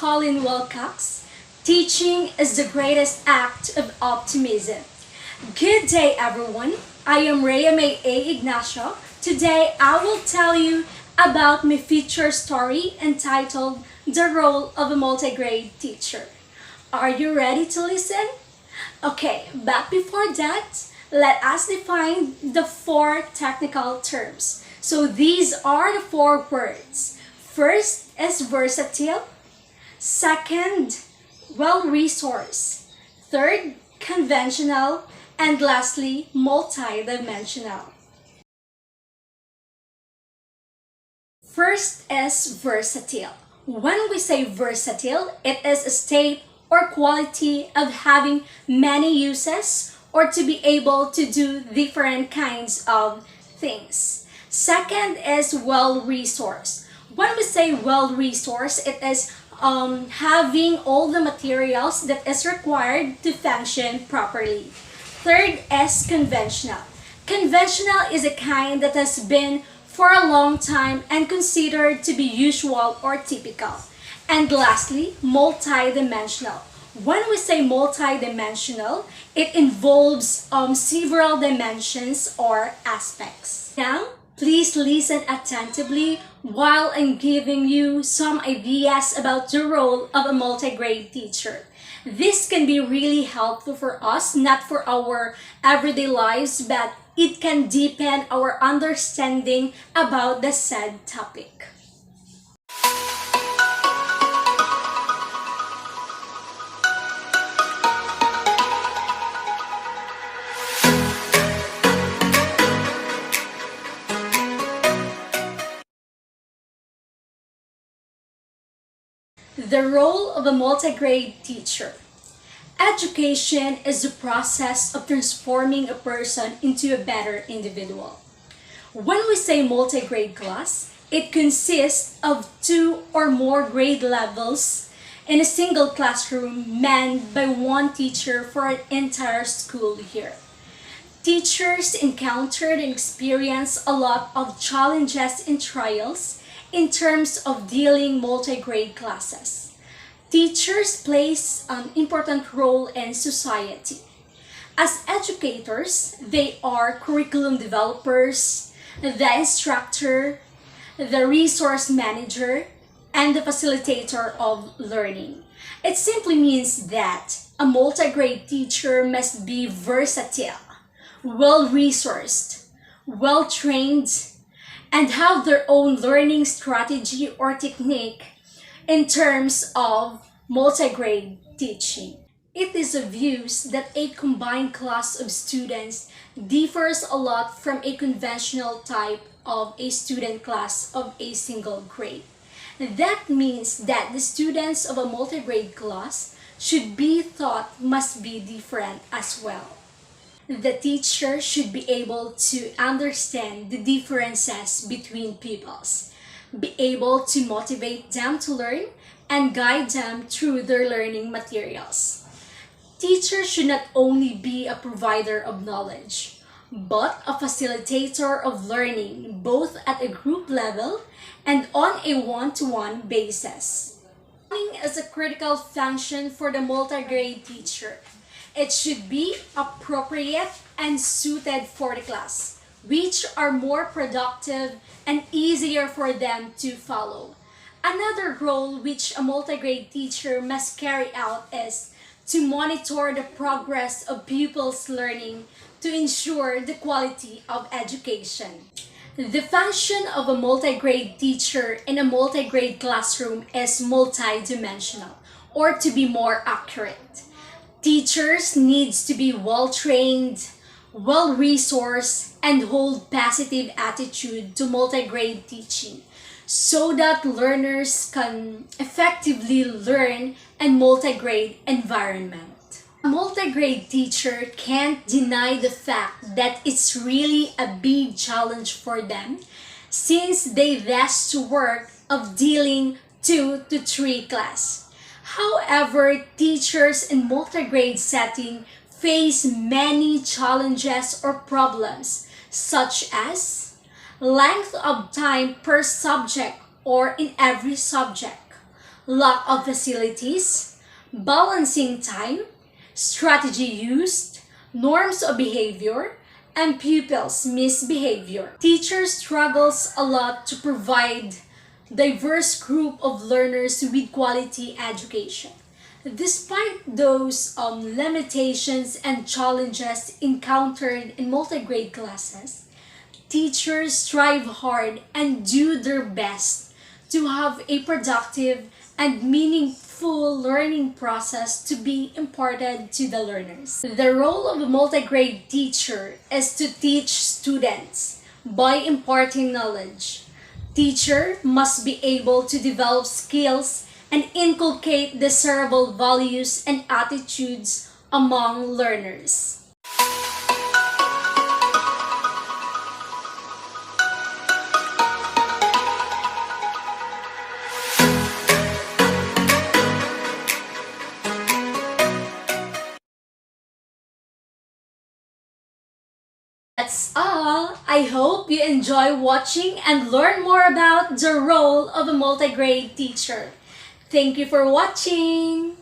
Colin Wilcox. Teaching is the greatest act of optimism. Good day, everyone. I am Rhea May A. Ignacio. Today, I will tell you about my feature story entitled The Role of a Multigrade Teacher. Are you ready to listen? Okay, but before that, let us define the four technical terms. So these are the four words. First is versatile. Second, well-resourced. Third, conventional. And lastly, multidimensional. First is versatile. When we say versatile, it is a state or quality of having many uses or to be able to do different kinds of things. Second is well-resourced. When we say well-resourced, it is having all the materials that is required to function properly. Third is conventional. Conventional is a kind that has been for a long time and considered to be usual or typical. And lastly, multidimensional. When we say multidimensional, it involves several dimensions or aspects. Now, please listen attentively while I'm giving you some ideas about the role of a multigrade teacher. This can be really helpful for us, not for our everyday lives, but it can deepen our understanding about the said topic. The role of a multigrade teacher. Education is the process of transforming a person into a better individual. When we say multigrade class, it consists of 2 or more grade levels in a single classroom manned by one teacher for an entire school year. Teachers encountered and experienced a lot of challenges and trials in terms of dealing multigrade classes. Teachers plays an important role in society. As educators, they are curriculum developers, the instructor, the resource manager, and the facilitator of learning. It simply means that a multigrade teacher must be versatile, well-resourced, well-trained, and have their own learning strategy or technique in terms of multigrade teaching. It is obvious that a combined class of students differs a lot from a conventional type of a student class of a single grade. That means that the students of a multigrade class should be thought must be different as well. The teacher should be able to understand the differences between pupils, be able to motivate them to learn, and guide them through their learning materials. Teachers should not only be a provider of knowledge, but a facilitator of learning both at a group level and on a one-to-one basis. Learning is a critical function for the multigrade teacher. It should be appropriate and suited for the class, which are more productive and easier for them to follow. Another role which a multigrade teacher must carry out is to monitor the progress of pupils' learning to ensure the quality of education. The function of a multigrade teacher in a multigrade classroom is multidimensional, or to be more accurate. Teachers needs to be well-trained, well-resourced, and hold positive attitude to multigrade teaching so that learners can effectively learn in multigrade environment. A multigrade teacher can't deny the fact that it's really a big challenge for them since they vast work of dealing 2 to 3 class. However, teachers in multigrade setting face many challenges or problems such as length of time per subject or in every subject, lack of facilities, balancing time, strategy used, norms of behavior, and pupils' misbehavior. Teachers struggles a lot to provide diverse group of learners with quality education. Despite those limitations and challenges encountered in multigrade classes, teachers strive hard and do their best to have a productive and meaningful learning process to be imparted to the learners. The role of a multigrade teacher is to teach students by imparting knowledge. Teacher must be able to develop skills and inculcate desirable values and attitudes among learners. That's all. I hope you enjoy watching and learn more about the role of a multigrade teacher. Thank you for watching.